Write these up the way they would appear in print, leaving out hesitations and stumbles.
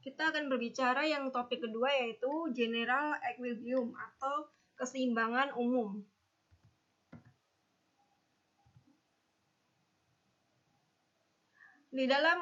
Kita akan berbicara yang topik kedua, yaitu general equilibrium atau keseimbangan umum. Di dalam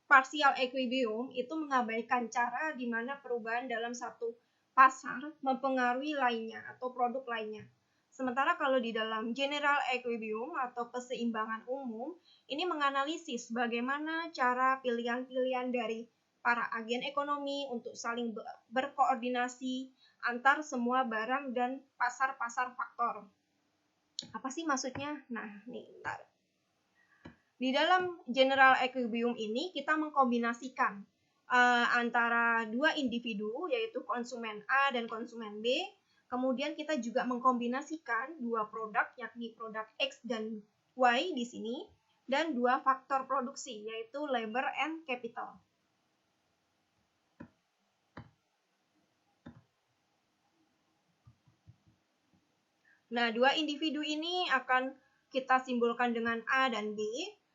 partial equilibrium itu mengabaikan cara di mana perubahan dalam satu pasar mempengaruhi lainnya atau produk lainnya. Sementara kalau di dalam general equilibrium atau keseimbangan umum, ini menganalisis bagaimana cara pilihan-pilihan dari para agen ekonomi untuk saling berkoordinasi antar semua barang dan pasar-pasar faktor. Apa sih maksudnya? Nah, nih, bentar. Di dalam general equilibrium ini kita mengkombinasikan antara dua individu, yaitu konsumen A dan konsumen B. Kemudian kita juga mengkombinasikan dua produk, yakni produk X dan Y di sini, dan dua faktor produksi, yaitu labor and capital. Nah, dua individu ini akan kita simbolkan dengan A dan B.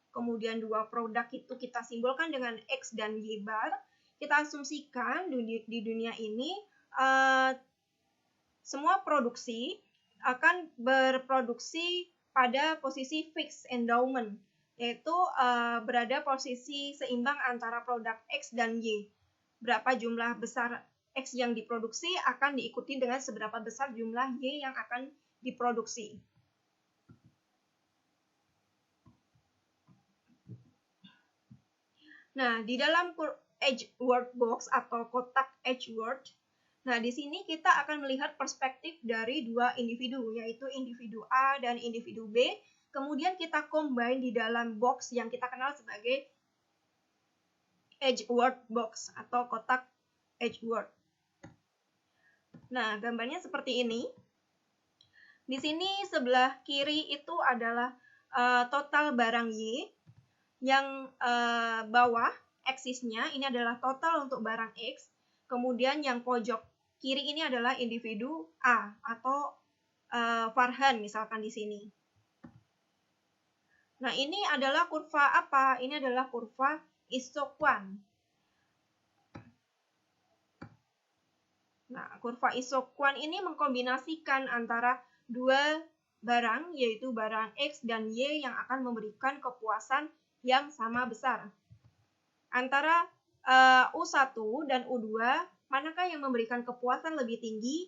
Kemudian dua produk itu kita simbolkan dengan X dan Y bar. Kita asumsikan di dunia ini semua produksi akan berproduksi pada posisi fixed endowment, yaitu berada posisi seimbang antara produk X dan Y. Berapa jumlah besar X yang diproduksi akan diikuti dengan seberapa besar jumlah Y yang akan diproduksi. Nah, di dalam Edgeworth box atau kotak Edgeworth, nah di sini kita akan melihat perspektif dari dua individu, yaitu individu A dan individu B. Kemudian kita combine di dalam box yang kita kenal sebagai Edgeworth box atau kotak Edgeworth. Nah, gambarnya seperti ini. Di sini sebelah kiri itu adalah total barang Y, yang bawah aksisnya ini adalah total untuk barang X. Kemudian yang pojok kiri ini adalah individu A atau Farhan misalkan di sini. Nah, ini adalah kurva apa? Ini adalah kurva Isoquant. Nah, kurva Isoquant ini mengkombinasikan antara dua barang, yaitu barang X dan Y yang akan memberikan kepuasan yang sama besar. Antara U1 dan U2, manakah yang memberikan kepuasan lebih tinggi?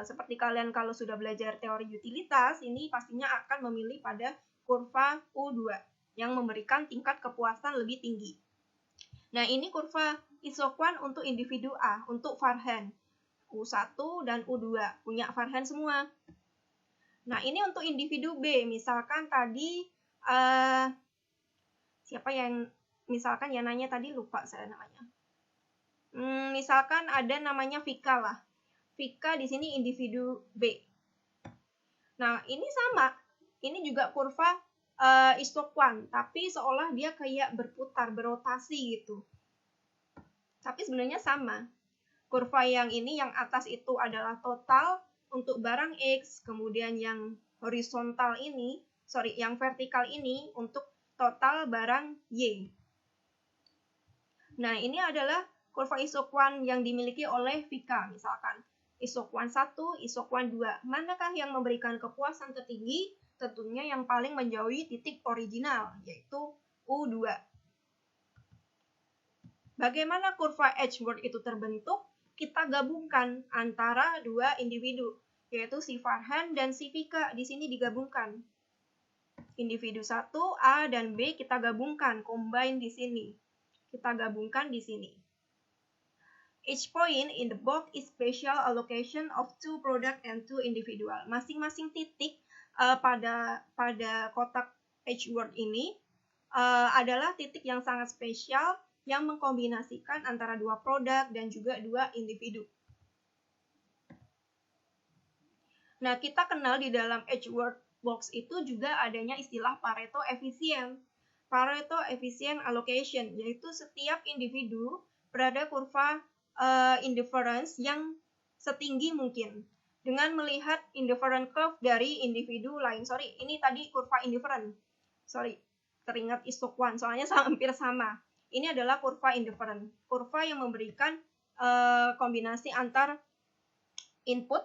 Seperti kalian kalau sudah belajar teori utilitas, ini pastinya akan memilih pada kurva U2 yang memberikan tingkat kepuasan lebih tinggi. Nah, ini kurva Isoquant untuk individu A, untuk Farhan. U1 dan U2 punya Farhan semua. Nah, ini untuk individu B, misalkan tadi siapa yang misalkan yang nanya tadi, lupa saya namanya. Misalkan ada namanya Vika lah. Vika di sini individu B. Nah, ini sama. Ini juga kurva Isoquant, tapi seolah dia kayak berputar, berotasi gitu. Tapi sebenarnya sama. Kurva yang ini, yang atas itu adalah total untuk barang X, kemudian yang horizontal ini, yang vertikal ini untuk total barang Y. Nah, ini adalah kurva Isoquant yang dimiliki oleh Vika, misalkan Isoquant 1, Isoquant 2. Manakah yang memberikan kepuasan tertinggi? Tentunya yang paling menjauhi titik original, yaitu U2. Bagaimana kurva Edgeworth itu terbentuk? Kita gabungkan antara dua individu, yaitu si Farhan dan si Vika. Di sini digabungkan. Individu 1, A dan B kita gabungkan, combine di sini. Kita gabungkan di sini. Each point in the box is special allocation of two product and two individual. Masing-masing titik pada kotak Edgeworth ini adalah titik yang sangat spesial yang mengkombinasikan antara dua produk dan juga dua individu. Nah, kita kenal di dalam Edgeworth box itu juga adanya istilah Pareto efisien. Pareto efficient allocation, yaitu setiap individu berada kurva indifference yang setinggi mungkin dengan melihat indifferent curve dari individu lain. Ini tadi kurva indifferent. Teringat Isoquant, soalnya hampir sama. Ini adalah kurva indifferent, kurva yang memberikan kombinasi antar input,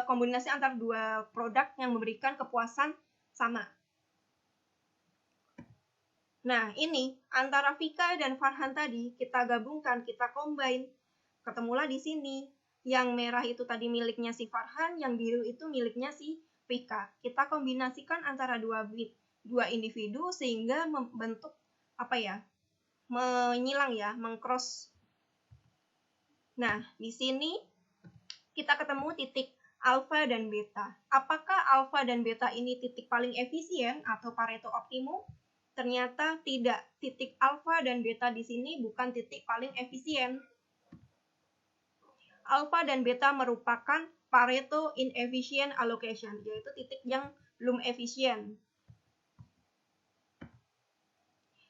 kombinasi antar dua produk yang memberikan kepuasan sama. Nah, ini antara Vika dan Farhan tadi kita gabungkan, kita combine. Ketemulah di sini. Yang merah itu tadi miliknya si Farhan, yang biru itu miliknya si Vika. Kita kombinasikan antara dua individu sehingga membentuk menyilang ya, mengcross. Nah, di sini kita ketemu titik alfa dan beta. Apakah alfa dan beta ini titik paling efisien atau Pareto optimum? Ternyata tidak. Titik alfa dan beta di sini bukan titik paling efisien. Alfa dan beta merupakan Pareto inefficient allocation, yaitu titik yang belum efisien.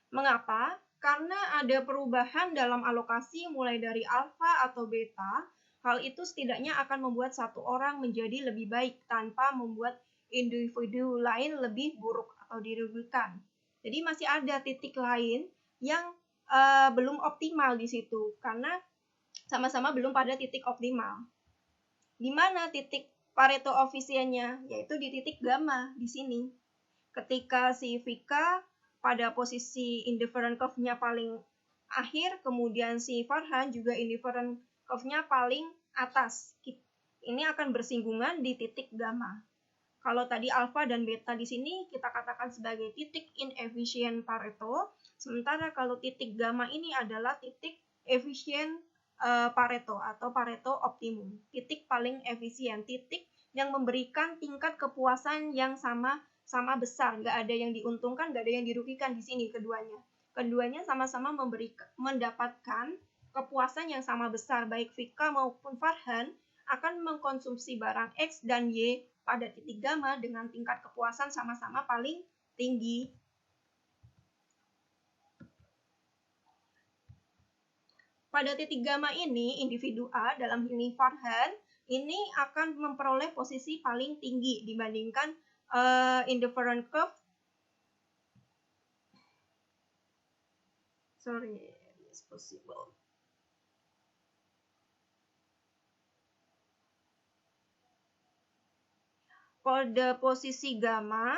Mengapa? Karena ada perubahan dalam alokasi mulai dari alfa atau beta. Hal itu setidaknya akan membuat satu orang menjadi lebih baik tanpa membuat individu lain lebih buruk atau dirugikan. Jadi masih ada titik lain yang belum optimal di situ karena sama-sama belum pada titik optimal. Di mana titik Pareto efisiennya? Yaitu di titik gamma di sini. Ketika si Vika pada posisi indifferent curve-nya paling akhir, kemudian si Farhan juga indifferent curve-nya paling atas. Ini akan bersinggungan di titik gamma. Kalau tadi alfa dan beta di sini kita katakan sebagai titik inefficient Pareto, sementara kalau titik gamma ini adalah titik efisien Pareto atau Pareto optimum, titik paling efisien, titik yang memberikan tingkat kepuasan yang sama besar, nggak ada yang diuntungkan, nggak ada yang dirugikan di sini keduanya. Keduanya sama-sama mendapatkan kepuasan yang sama besar, baik Vika maupun Farhan akan mengkonsumsi barang X dan Y pada titik gamma dengan tingkat kepuasan sama-sama paling tinggi. Pada titik gamma ini, individu A, dalam ini Farhan, ini akan memperoleh posisi paling tinggi dibandingkan indifferent curve. Sorry, it's possible. Pada posisi gamma,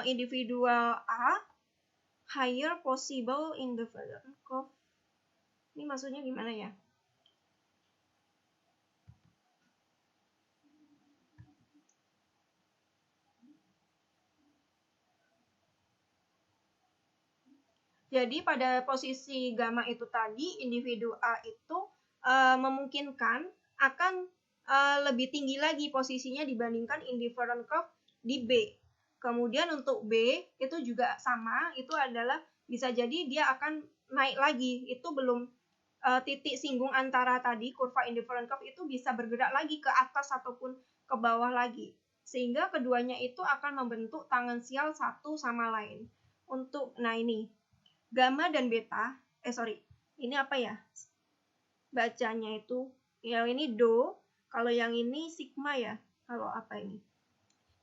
individual A higher possible indifferent curve. Ini maksudnya gimana ya? Jadi pada posisi gamma itu tadi, individu A itu memungkinkan akan lebih tinggi lagi posisinya dibandingkan indifferent curve di B. Kemudian untuk B itu juga sama, itu adalah bisa jadi dia akan naik lagi. Itu belum titik singgung antara tadi kurva indifferent curve itu bisa bergerak lagi ke atas ataupun ke bawah lagi. Sehingga keduanya itu akan membentuk tangensial satu sama lain. Nah ini gamma dan beta, ini apa ya? Bacanya itu, yang ini do, kalau yang ini sigma ya, kalau apa ini?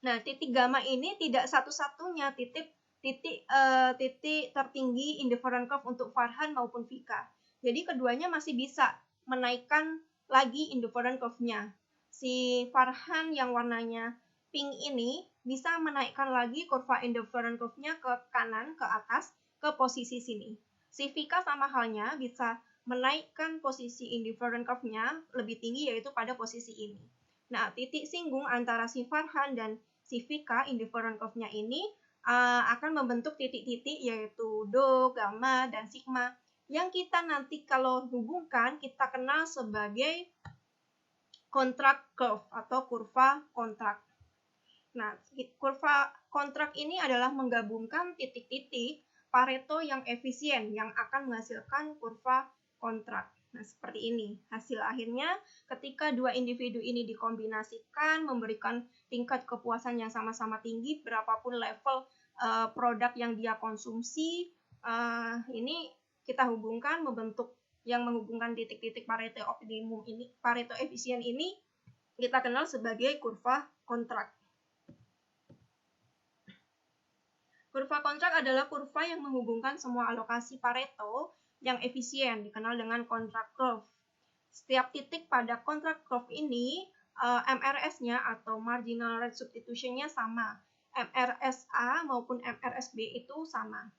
Nah, titik gamma ini tidak satu-satunya titik tertinggi indifferent curve untuk Farhan maupun Vika. Jadi keduanya masih bisa menaikkan lagi indifferent curve-nya. Si Farhan yang warnanya pink ini bisa menaikkan lagi kurva indifferent curve-nya ke kanan, ke atas, ke posisi sini. Si Vika sama halnya bisa menaikkan posisi indifferent curve-nya lebih tinggi yaitu pada posisi ini. Nah, titik singgung antara si Farhan dan si Vika indifferent curve-nya ini akan membentuk titik-titik yaitu do, gamma, dan sigma yang kita nanti kalau hubungkan kita kenal sebagai contract curve atau kurva kontrak. Nah, kurva kontrak ini adalah menggabungkan titik-titik Pareto yang efisien yang akan menghasilkan kurva kontrak. Nah, seperti ini. Hasil akhirnya ketika dua individu ini dikombinasikan memberikan tingkat kepuasan yang sama-sama tinggi berapapun level produk yang dia konsumsi, ini kita hubungkan membentuk yang menghubungkan titik-titik Pareto optimum ini, Pareto efisien ini kita kenal sebagai kurva kontrak. Kurva kontrak adalah kurva yang menghubungkan semua alokasi Pareto yang efisien, dikenal dengan kontrak curve. Setiap titik pada kontrak curve ini, MRS-nya atau marginal rate substitution-nya sama. MRSA maupun MRSB itu sama.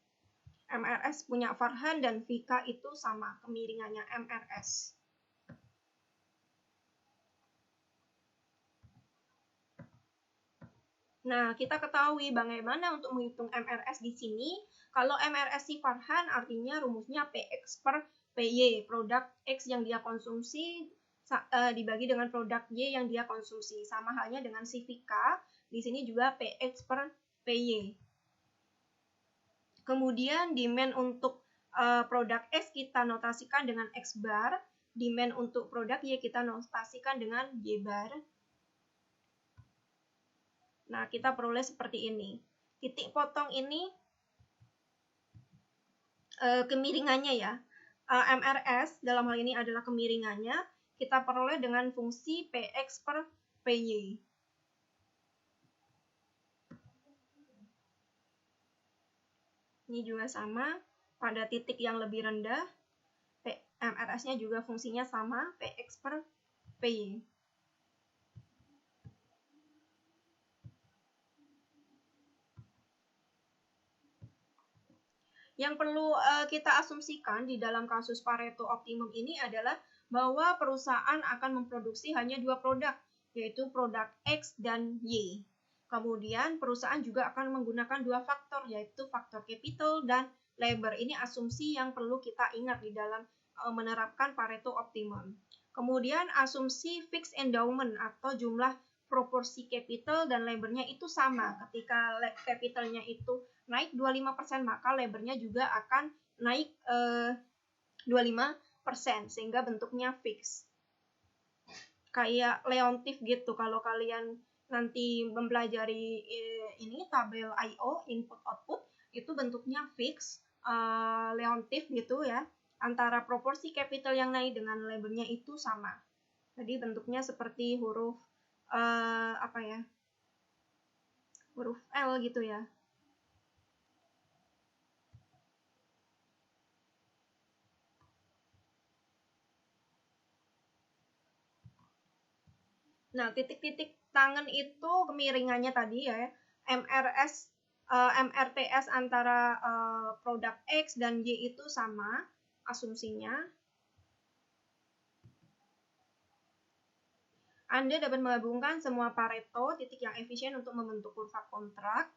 MRS punya Farhan dan Vika itu sama, kemiringannya MRS. Nah, kita ketahui bagaimana untuk menghitung MRS di sini. Kalau MRS si Farhan artinya rumusnya PX per PY, produk X yang dia konsumsi dibagi dengan produk Y yang dia konsumsi. Sama halnya dengan si Vika, di sini juga PX per PY. Kemudian demand untuk produk X kita notasikan dengan X bar, demand untuk produk Y kita notasikan dengan Y bar. Nah, kita peroleh seperti ini. Titik potong ini kemiringannya ya. MRS dalam hal ini adalah kemiringannya. Kita peroleh dengan fungsi PX per PY. Ini juga sama. Pada titik yang lebih rendah, MRS-nya juga fungsinya sama, PX per PY. Yang perlu kita asumsikan di dalam kasus Pareto optimum ini adalah bahwa perusahaan akan memproduksi hanya dua produk, yaitu produk X dan Y. Kemudian perusahaan juga akan menggunakan dua faktor, yaitu faktor capital dan labor. Ini asumsi yang perlu kita ingat di dalam menerapkan Pareto optimum. Kemudian asumsi fixed endowment atau jumlah proporsi capital dan labornya itu sama. Ketika capitalnya itu naik 25%, maka labornya juga akan naik 25%, sehingga bentuknya fix. Kayak Leontief gitu, kalau kalian nanti mempelajari ini tabel I/O, input output, itu bentuknya fix, Leontief gitu ya, antara proporsi capital yang naik dengan labornya itu sama. Jadi bentuknya seperti huruf huruf L gitu ya. Nah, titik-titik tangan itu kemiringannya tadi ya, MRTS antara produk X dan Y itu sama asumsinya. Anda dapat menggabungkan semua Pareto, titik yang efisien untuk membentuk kurva kontrak.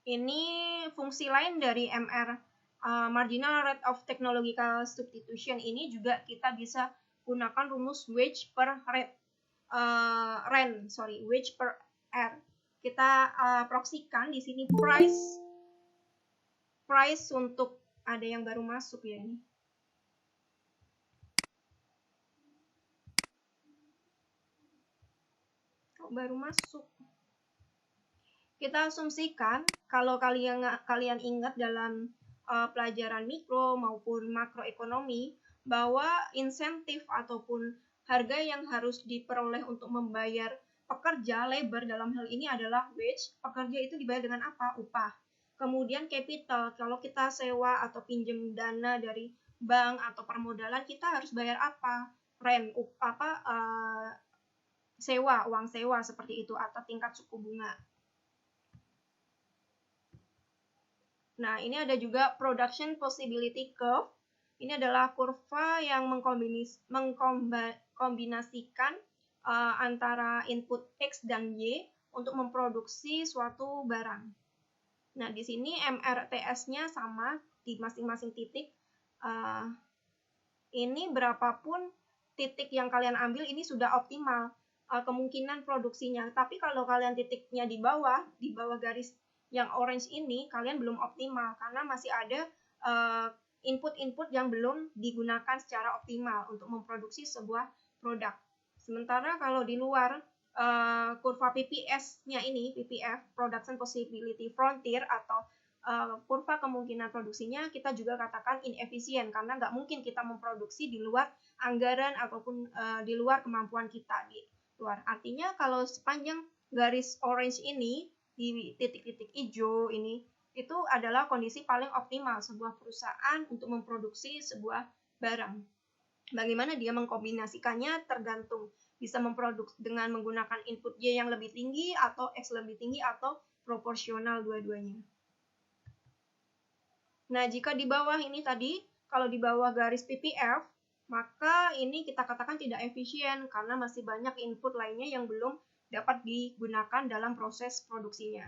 Ini fungsi lain dari marginal rate of technological substitution ini juga kita bisa gunakan rumus wage per wage per R. Kita proksikan di sini price untuk ada yang baru masuk ya ini. Baru masuk. Kita asumsikan kalau kalian ingat dalam pelajaran mikro maupun makroekonomi bahwa insentif ataupun harga yang harus diperoleh untuk membayar pekerja, labor dalam hal ini adalah wage. Pekerja itu dibayar dengan apa? Upah. Kemudian capital, kalau kita sewa atau pinjam dana dari bank atau permodalan, kita harus bayar apa? Rent, sewa, uang sewa seperti itu atau tingkat suku bunga. Nah, ini ada juga production possibility curve. Ini adalah kurva yang mengkombinasikan antara input X dan Y untuk memproduksi suatu barang. Nah, di sini MRTS-nya sama di masing-masing titik. Ini berapapun titik yang kalian ambil, ini sudah optimal kemungkinan produksinya. Tapi kalau kalian titiknya di bawah garis yang orange ini, kalian belum optimal karena masih ada input-input yang belum digunakan secara optimal untuk memproduksi sebuah produk. Sementara kalau di luar kurva PPS-nya ini, PPF, Production Possibility Frontier atau kurva kemungkinan produksinya kita juga katakan inefisien karena nggak mungkin kita memproduksi di luar anggaran ataupun di luar kemampuan kita di luar. Artinya kalau sepanjang garis orange ini di titik-titik hijau ini itu adalah kondisi paling optimal sebuah perusahaan untuk memproduksi sebuah barang. Bagaimana dia mengkombinasikannya tergantung bisa memproduksi dengan menggunakan input Y yang lebih tinggi atau X lebih tinggi atau proporsional dua-duanya. Nah, jika di bawah ini tadi, kalau di bawah garis PPF, maka ini kita katakan tidak efisien karena masih banyak input lainnya yang belum dapat digunakan dalam proses produksinya.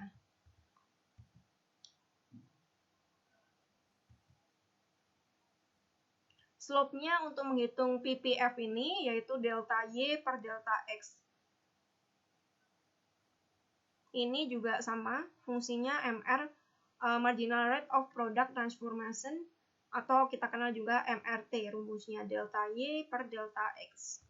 Slope-nya untuk menghitung PPF ini yaitu delta Y per delta X. Ini juga sama, fungsinya MR, marginal rate of product transformation, atau kita kenal juga MRT, rumusnya delta Y per delta X.